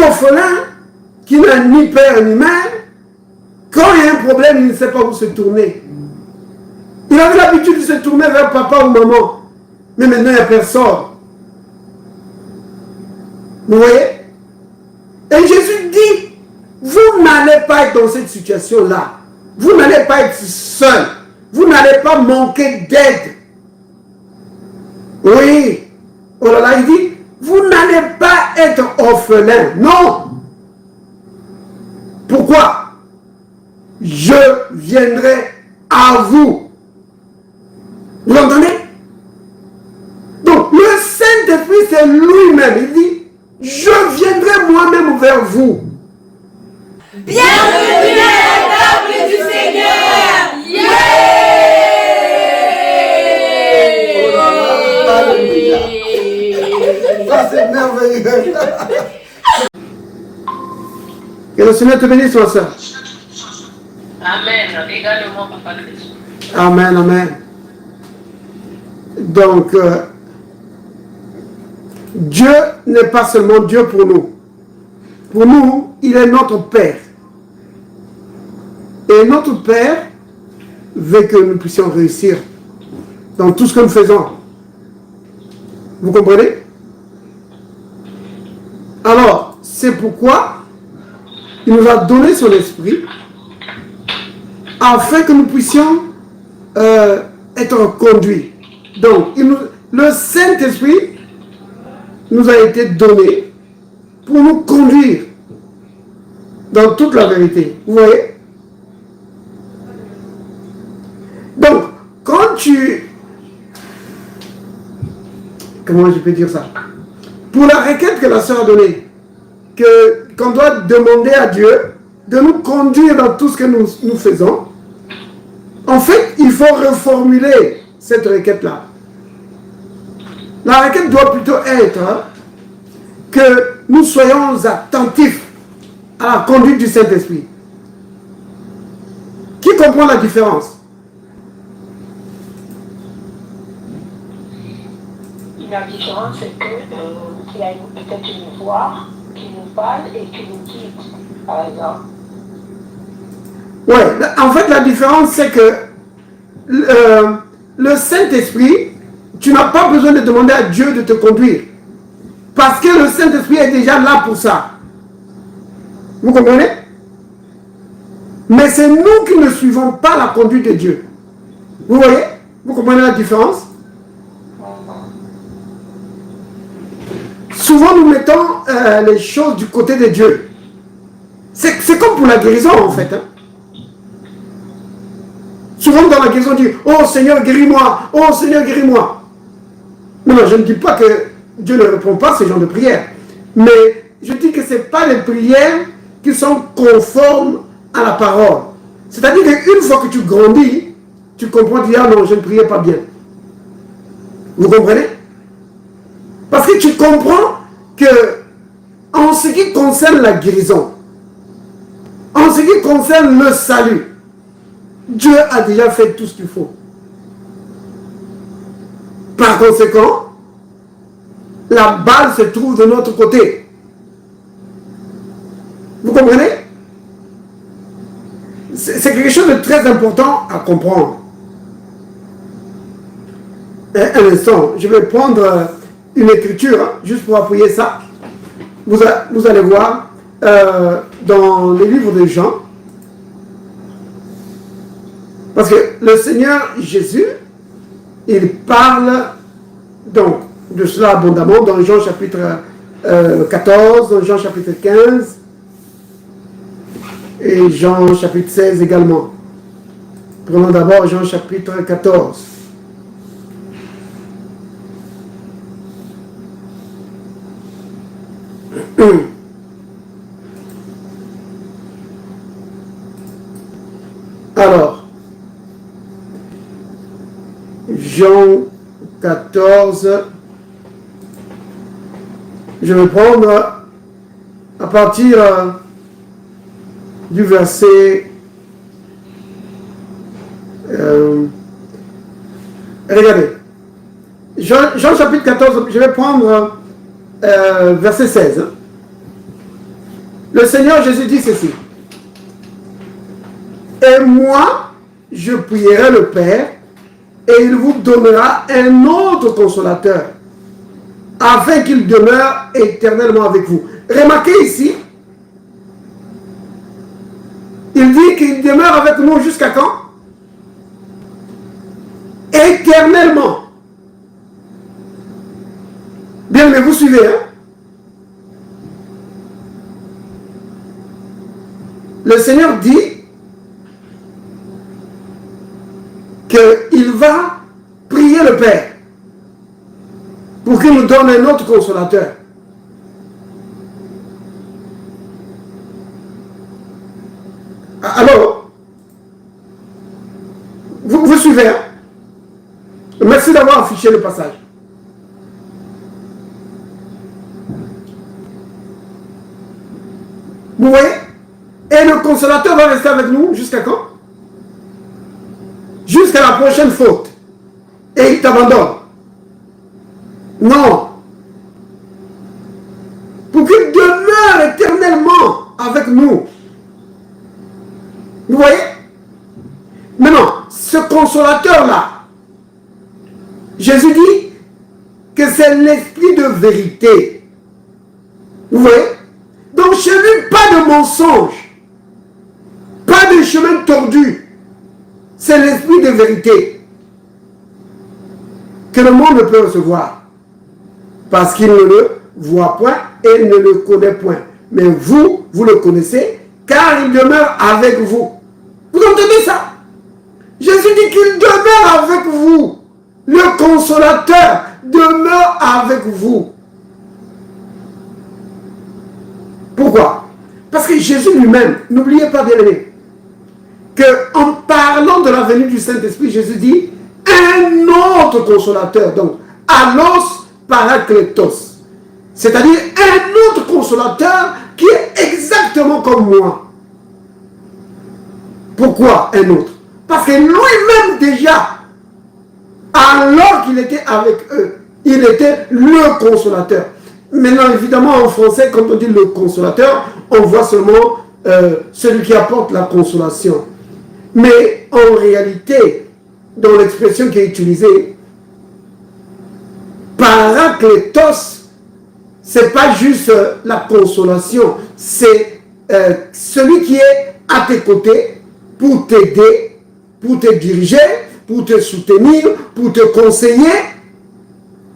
Un orphelin qui n'a ni père ni mère, quand il y a un problème, il ne sait pas où se tourner. Il avait l'habitude de se tourner vers papa ou maman. Mais maintenant, il n'y a personne. Vous voyez? Et Jésus dit, vous n'allez pas être dans cette situation-là. Vous n'allez pas être seul. Vous n'allez pas manquer d'aide. Oui. Oh là là, il dit, vous n'allez pas être orphelin. Non. Pourquoi? Je viendrai à vous. Vous entendez? Donc, le Saint-Esprit, c'est lui-même. Il dit, je viendrai moi-même vers vous. Bienvenue à la table du Seigneur. Yeah! Ça, c'est merveilleux. Que le Seigneur te bénisse, ma soeur. Amen. Également, Papa Christ. Amen, amen. Donc, Dieu n'est pas seulement Dieu pour nous. Pour nous, il est notre Père. Et notre Père veut que nous puissions réussir dans tout ce que nous faisons. Vous comprenez? Alors, c'est pourquoi il nous a donné son esprit afin que nous puissions être conduits. Donc, le Saint-Esprit nous a été donné pour nous conduire dans toute la vérité. Vous voyez? Donc, quand tu... Comment je peux dire ça? Pour la requête que la sœur a donnée, qu'on doit demander à Dieu de nous conduire dans tout ce que nous faisons, en fait, il faut reformuler cette requête-là. La requête doit plutôt être que nous soyons attentifs à la conduite du Saint-Esprit. Qui comprend la différence? La différence, c'est qu'il y a peut-être une voix qui nous parle et qui nous guide, par exemple. Oui, en fait, la différence, c'est que le Saint-Esprit, tu n'as pas besoin de demander à Dieu de te conduire. Parce que le Saint-Esprit est déjà là pour ça. Vous comprenez? Mais c'est nous qui ne suivons pas la conduite de Dieu. Vous voyez? Vous comprenez la différence? Souvent, nous mettons les choses du côté de Dieu. C'est comme pour la guérison, en fait. Hein? Souvent, dans la guérison, on dit « Oh Seigneur, guéris-moi! Oh Seigneur, guéris-moi !» Non, je ne dis pas que Dieu ne répond pas à ce genre de prières. Mais je dis que ce n'est pas les prières qui sont conformes à la parole. C'est-à-dire qu'une fois que tu grandis, tu comprends, tu dis « Ah non, je ne priais pas bien. » Vous comprenez? Parce que tu comprends que en ce qui concerne la guérison, en ce qui concerne le salut, Dieu a déjà fait tout ce qu'il faut. Par conséquent, la balle se trouve de notre côté. Vous comprenez? C'est quelque chose de très important à comprendre. Un instant, je vais prendre une écriture, hein, juste pour appuyer ça. Vous allez voir dans les livres de Jean, parce que le Seigneur Jésus, il parle donc de cela abondamment dans Jean chapitre 14, dans Jean chapitre 15 et Jean chapitre 16 également. Prenons d'abord Jean chapitre 14. Alors, Jean 14, je vais prendre à partir du verset, regardez, Jean chapitre 14, je vais prendre verset 16. Le Seigneur Jésus dit ceci. Et moi, je prierai le Père et il vous donnera un autre consolateur afin qu'il demeure éternellement avec vous. Remarquez ici, il dit qu'il demeure avec nous jusqu'à quand? Éternellement. Bien, mais vous suivez, hein? Le Seigneur dit qu'il va prier le Père pour qu'il nous donne un autre consolateur. Alors, vous suivez, hein? Merci d'avoir affiché le passage. Vous voyez? Et le consolateur va rester avec nous jusqu'à quand? Jusqu'à la prochaine faute. Et il t'abandonne. Non. Pour qu'il demeure éternellement avec nous. Vous voyez? Maintenant, ce consolateur-là, Jésus dit que c'est l'esprit de vérité. Vous voyez? Donc chez lui, pas de mensonge, pas de chemin tordu. C'est l'esprit de vérité que le monde ne peut recevoir parce qu'il ne le voit point et ne le connaît point. Mais vous, vous le connaissez car il demeure avec vous. Vous entendez ça? Jésus dit qu'il demeure avec vous. Le consolateur demeure avec vous. Pourquoi? Parce que Jésus lui-même, n'oubliez pas bien aimé, qu'en parlant de la venue du Saint-Esprit, Jésus dit un autre consolateur, donc allos parakletos, c'est-à-dire un autre consolateur qui est exactement comme moi. Pourquoi un autre? Parce que lui-même déjà, alors qu'il était avec eux, il était le consolateur. Maintenant, évidemment, en français, quand on dit le consolateur, on voit seulement celui qui apporte la consolation. Mais en réalité, dans l'expression qui est utilisée, parakletos, c'est pas juste la consolation, c'est celui qui est à tes côtés pour t'aider, pour te diriger, pour te soutenir, pour te conseiller.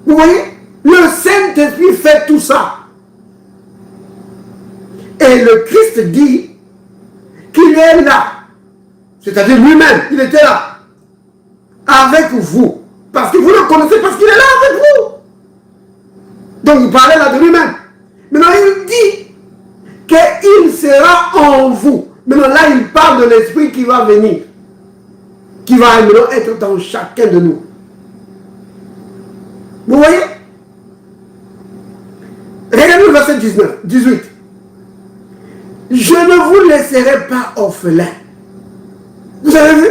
Vous voyez? Le Saint-Esprit fait tout ça. Et le Christ dit qu'il est là. C'est-à-dire lui-même, il était là. Avec vous. Parce que vous le connaissez, parce qu'il est là avec vous. Donc il parlait là de lui-même. Maintenant il dit qu'il sera en vous. Maintenant là il parle de l'Esprit qui va venir. Qui va maintenant être dans chacun de nous. Vous voyez? Regardez le verset 18. Je ne vous laisserai pas orphelins. Vous avez vu?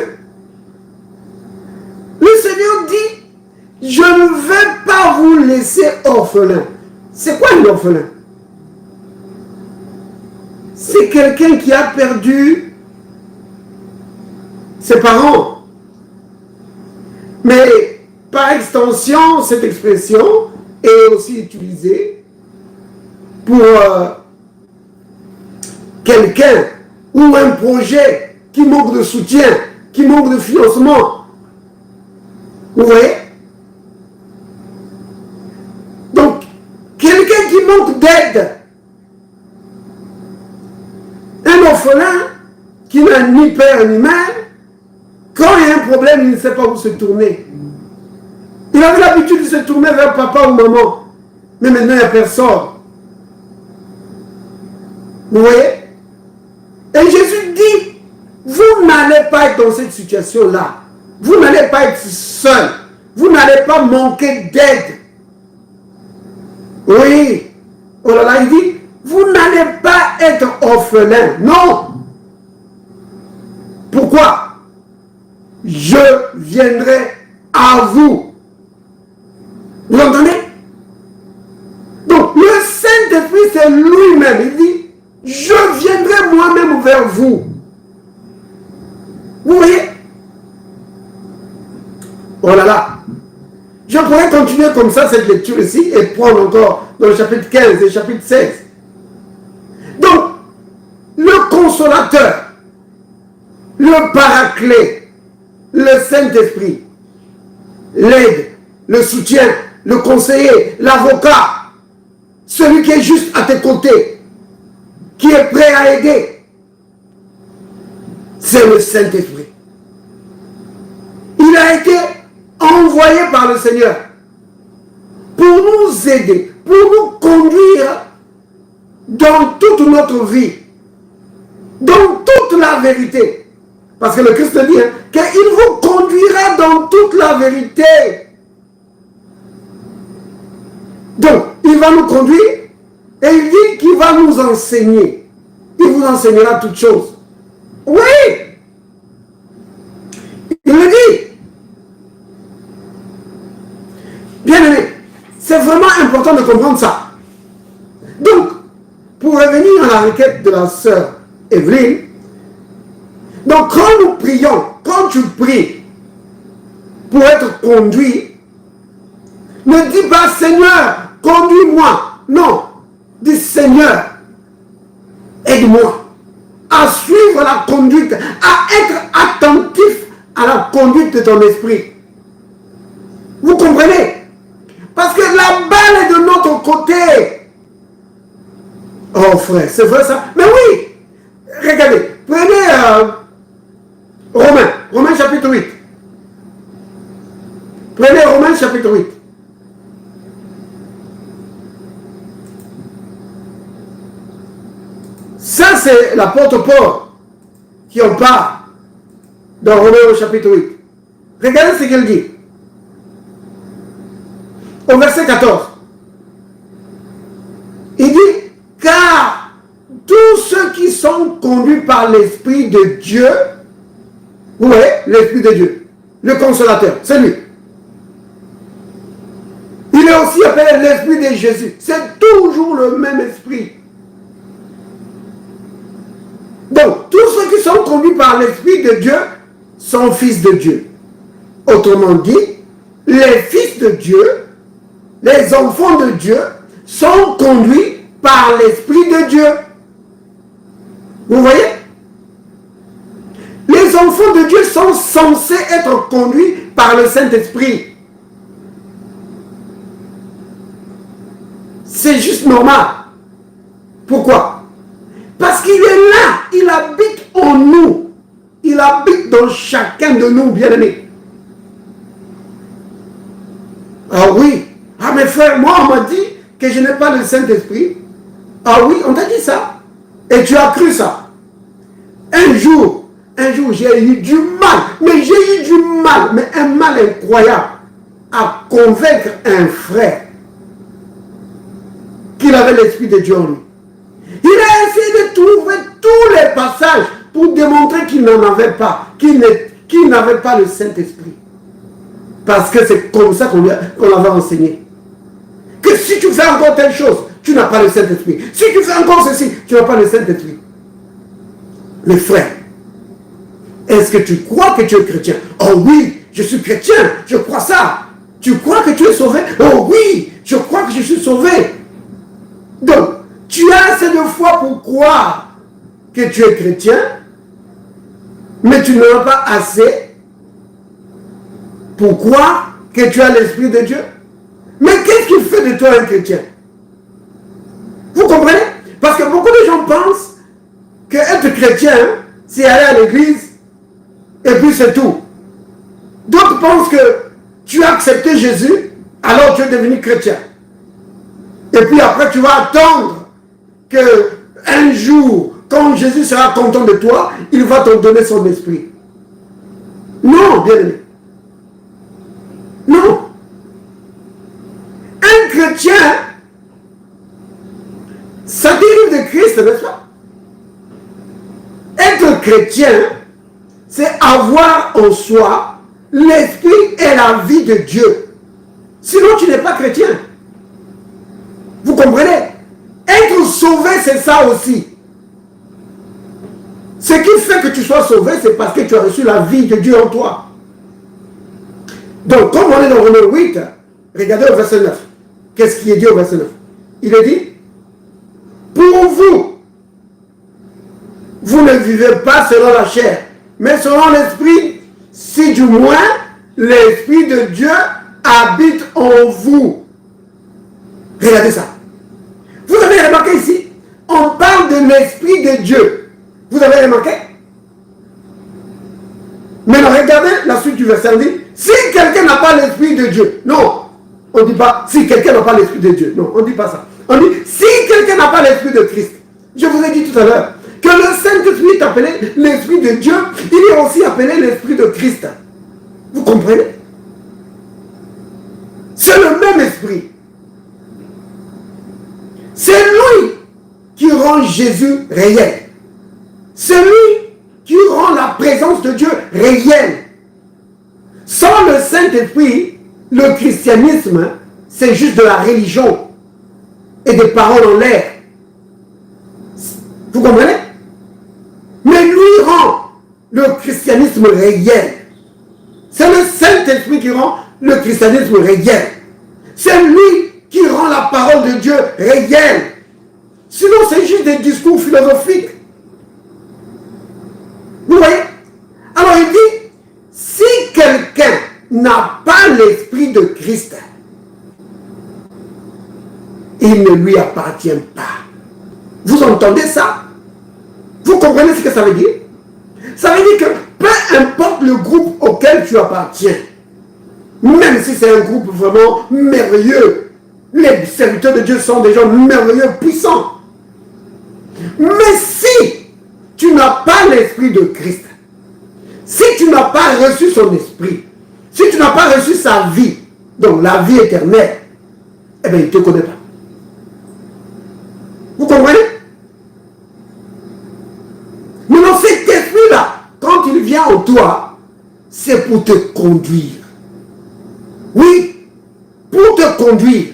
Le Seigneur dit, je ne vais pas vous laisser orphelins. C'est quoi un orphelin? C'est quelqu'un qui a perdu ses parents. Mais par extension, cette expression est aussi utilisée pour quelqu'un ou un projet qui manque de soutien, qui manque de financement. Vous voyez? Donc, quelqu'un qui manque d'aide, un orphelin qui n'a ni père ni mère, quand il y a un problème, il ne sait pas où se tourner. Il avait l'habitude de se tourner vers papa ou maman, mais maintenant il n'y a personne. Vous voyez? Et Jésus dit, vous n'allez pas être dans cette situation-là. Vous n'allez pas être seul. Vous n'allez pas manquer d'aide. Oui. Oh là là, il dit, vous n'allez pas être orphelin. Non. Pourquoi? Je viendrai à vous. Vous entendez? Donc, le Saint-Esprit, c'est lui-même. Il dit, je viendrai moi-même vers vous. Vous voyez? Oh là là. Je pourrais continuer comme ça cette lecture ici et prendre encore dans le chapitre 15 et le chapitre 16. Donc, le consolateur, le paraclet, le Saint-Esprit, l'aide, le soutien, le conseiller, l'avocat, celui qui est juste à tes côtés, qui est prêt à aider, c'est le Saint-Esprit. Il a été envoyé par le Seigneur pour nous aider, pour nous conduire dans toute notre vie, dans toute la vérité. Parce que le Christ dit qu'il vous conduira dans toute la vérité. Donc, il va nous conduire et il dit qu'il va nous enseigner. Il vous enseignera toutes choses. Oui! Il le dit. Bien aimé, c'est vraiment important de comprendre ça. Donc, pour revenir à la requête de la sœur Evelyne, donc quand nous prions, quand tu pries pour être conduit, ne dis pas Seigneur, conduis-moi. Non, dis Seigneur, aide-moi à suivre la conduite, à être attentif à la conduite de ton esprit. Vous comprenez? Parce que la balle est de notre côté. Oh frère, c'est vrai ça? Mais oui! Regardez, prenez Romains chapitre 8. Prenez Romains chapitre 8. Ça, c'est l'apôtre Paul qui en parle dans Romains chapitre 8. Regardez ce qu'il dit. Au verset 14. Il dit, car tous ceux qui sont conduits par l'Esprit de Dieu, vous voyez, l'Esprit de Dieu, le consolateur, c'est lui. Il est aussi appelé l'Esprit de Jésus. C'est toujours le même esprit. Donc, tous ceux qui sont conduits par l'Esprit de Dieu sont fils de Dieu. Autrement dit, les fils de Dieu, les enfants de Dieu, sont conduits par l'Esprit de Dieu. Vous voyez? Les enfants de Dieu sont censés être conduits par le Saint-Esprit. C'est juste normal. Pourquoi? Parce qu'il est là, il habite en nous. Il habite dans chacun de nous, bien-aimés. Ah oui. Ah mes frères, moi on m'a dit que je n'ai pas le Saint-Esprit. Ah oui, on t'a dit ça. Et tu as cru ça. Un jour, j'ai eu du mal. Mais j'ai eu du mal, mais un mal incroyable, à convaincre un frère qu'il avait l'Esprit de Dieu en lui. Il a essayé de trouver tous les passages pour démontrer qu'il n'en avait pas, qu'il n'avait pas le Saint-Esprit. Parce que c'est comme ça qu'on l'avait enseigné. Que si tu fais encore telle chose, tu n'as pas le Saint-Esprit. Si tu fais encore ceci, tu n'as pas le Saint-Esprit. Mes frères, est-ce que tu crois que tu es chrétien? Oh oui, je suis chrétien, je crois ça. Tu crois que tu es sauvé? Oh oui, je crois que je suis sauvé. Donc, tu as assez de foi pour croire que tu es chrétien, mais tu n'en as pas assez pour croire que tu as l'Esprit de Dieu. Mais qu'est-ce qui fait de toi un chrétien? Vous comprenez? Parce que beaucoup de gens pensent qu'être chrétien, c'est aller à l'église et puis c'est tout. D'autres pensent que tu as accepté Jésus, alors tu es devenu chrétien. Et puis après, tu vas attendre qu'un jour, quand Jésus sera content de toi, il va te donner son esprit. Non, bien-aimé. Non. Un chrétien, ça dérive de Christ, n'est-ce pas? Être chrétien, c'est avoir en soi l'esprit et la vie de Dieu. Sinon, tu n'es pas chrétien. Vous comprenez? Être sauvé, c'est ça aussi. Ce qui fait que tu sois sauvé, c'est parce que tu as reçu la vie de Dieu en toi. Donc, comme on est dans Romains 8, regardez au verset 9. Qu'est-ce qui est dit au verset 9? Il est dit, pour vous, vous ne vivez pas selon la chair, mais selon l'esprit, si du moins l'esprit de Dieu habite en vous. Regardez ça. Vous avez remarqué ici, on parle de l'esprit de Dieu. Vous avez remarqué? Maintenant, regardez la suite du verset. On dit, si quelqu'un n'a pas l'esprit de Dieu. Non, on ne dit pas, si quelqu'un n'a pas l'esprit de Dieu. Non, on ne dit pas ça. On dit, si quelqu'un n'a pas l'esprit de Christ. Je vous ai dit tout à l'heure que le Saint-Esprit est appelé l'esprit de Dieu. Il est aussi appelé l'esprit de Christ. Vous comprenez? C'est le même esprit. C'est lui qui rend Jésus réel. C'est lui qui rend la présence de Dieu réelle. Sans le Saint-Esprit, le christianisme, c'est juste de la religion et des paroles en l'air. Vous comprenez? Mais lui rend le christianisme réel. C'est le Saint-Esprit qui rend le christianisme réel. C'est lui qui rend la parole de Dieu réelle. Sinon, c'est juste des discours philosophiques. Vous voyez? Alors il dit, si quelqu'un n'a pas l'esprit de Christ, il ne lui appartient pas. Vous entendez ça? Vous comprenez ce que ça veut dire? Ça veut dire que peu importe le groupe auquel tu appartiens, même si c'est un groupe vraiment merveilleux, les serviteurs de Dieu sont des gens merveilleux, puissants. Mais si tu n'as pas l'esprit de Christ, si tu n'as pas reçu son esprit, si tu n'as pas reçu sa vie, donc la vie éternelle, eh bien il ne te connaît pas. Vous comprenez? Maintenant cet esprit-là, quand il vient en toi, c'est pour te conduire. Oui, pour te conduire.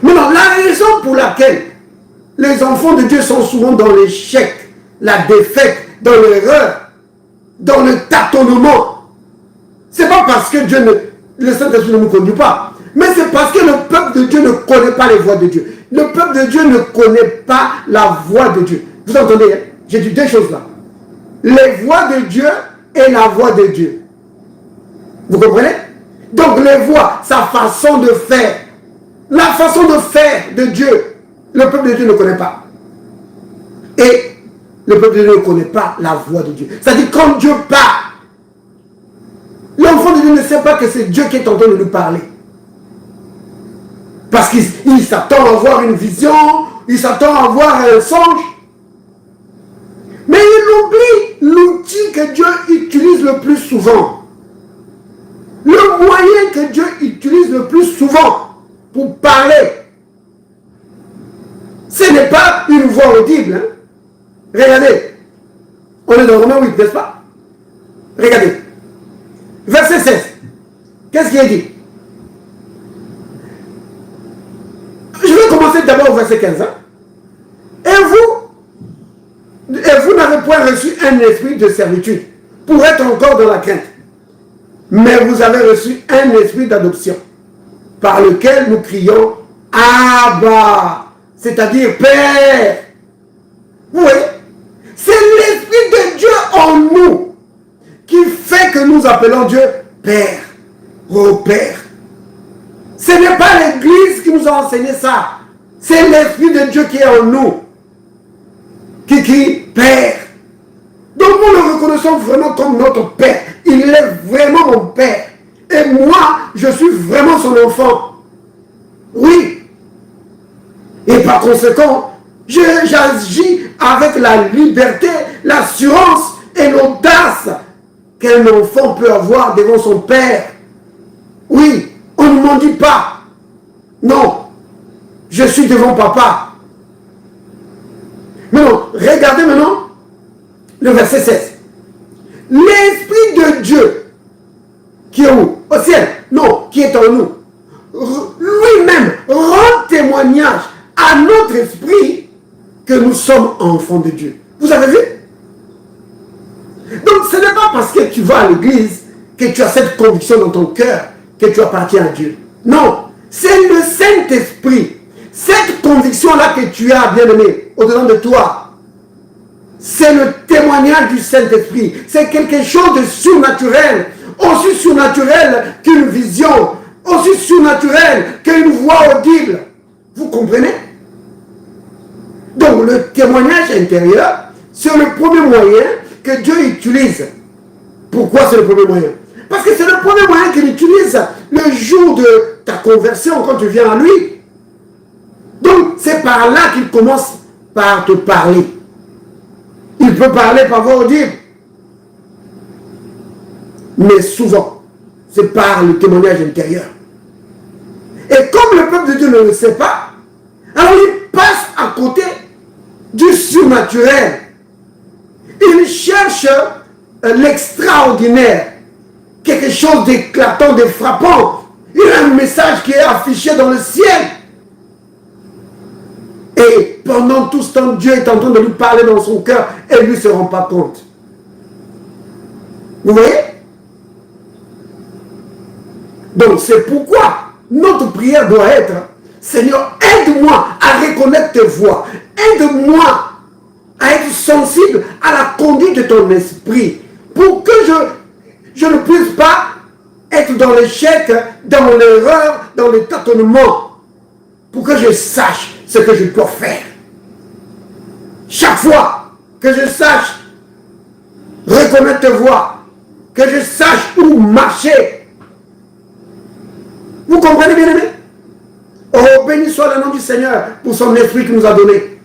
Maintenant, la raison pour laquelle les enfants de Dieu sont souvent dans l'échec, la défaite, dans l'erreur, dans le tâtonnement, c'est pas parce que le Saint-Esprit ne nous conduit pas, mais c'est parce que le peuple de Dieu ne connaît pas les voies de Dieu. Le peuple de Dieu ne connaît pas la voie de Dieu. Vous entendez, hein? J'ai dit deux choses là. Les voies de Dieu et la voie de Dieu. Vous comprenez? Donc les voies, sa façon de faire, la façon de faire de Dieu, le peuple de Dieu ne connaît pas. Et le peuple de Dieu ne connaît pas la voix de Dieu. C'est-à-dire quand Dieu parle, l'enfant de Dieu ne sait pas que c'est Dieu qui est en train de lui parler. Parce qu'il s'attend à voir une vision, il s'attend à voir un songe. Mais il oublie l'outil que Dieu utilise le plus souvent. Le moyen que Dieu utilise le plus souvent pour parler. Ce n'est pas une voix audible. Hein? Regardez. On est dans Romains 8, n'est-ce pas? Regardez. Verset 16. Qu'est-ce qui est dit? Je vais commencer d'abord au verset 15. Hein? Et vous n'avez point reçu un esprit de servitude pour être encore dans la crainte. Mais vous avez reçu un esprit d'adoption par lequel nous crions Abba, c'est-à-dire Père. Vous voyez? C'est l'esprit de Dieu en nous qui fait que nous appelons Dieu Père. Oh Père. Ce n'est pas l'Église qui nous a enseigné ça. C'est l'esprit de Dieu qui est en nous. Qui crie Père. Donc nous le reconnaissons vraiment comme notre Père. Il est vraiment mon Père. Et moi, je suis vraiment son enfant. Oui. Et par conséquent, j'agis avec la liberté, l'assurance et l'audace qu'un enfant peut avoir devant son Père. Oui, on ne m'en dit pas. Non, je suis devant papa. Maintenant, regardez maintenant le verset 16. L'Esprit de Dieu, qui est où? Au ciel? Non, qui est en nous. Lui-même rend témoignage à notre esprit que nous sommes enfants de Dieu. Vous avez vu? Donc ce n'est pas parce que tu vas à l'église que tu as cette conviction dans ton cœur que tu appartiens à Dieu. Non, c'est le Saint-Esprit. Cette conviction-là que tu as, bien-aimé, au-dedans de toi, c'est le témoignage du Saint-Esprit. C'est quelque chose de surnaturel, aussi surnaturel qu'une vision, aussi surnaturel qu'une voix audible. Vous comprenez? Donc le témoignage intérieur, c'est le premier moyen que Dieu utilise. Pourquoi c'est le premier moyen? Parce que c'est le premier moyen qu'il utilise le jour de ta conversion, quand tu viens à lui. Donc c'est par là qu'il commence par te parler. Il peut parler par voix audible. Mais souvent, c'est par le témoignage intérieur. Et comme le peuple de Dieu ne le sait pas, alors il passe à côté du surnaturel. Il cherche l'extraordinaire, quelque chose d'éclatant, de frappant. Il a un message qui est affiché dans le ciel. Et pendant tout ce temps, Dieu est en train de lui parler dans son cœur et lui ne se rend pas compte. Vous voyez? Donc c'est pourquoi notre prière doit être: Seigneur, aide-moi à reconnaître tes voix. Aide-moi à être sensible à la conduite de ton esprit, pour que je ne puisse pas être dans l'échec, dans l'erreur, dans le tâtonnement, pour que je sache ce que je dois faire. Chaque fois que je sache reconnaître tes voix, que je sache où marcher. Vous comprenez, bien aimé? Oh, béni soit le nom du Seigneur pour son esprit qu'il nous a donné.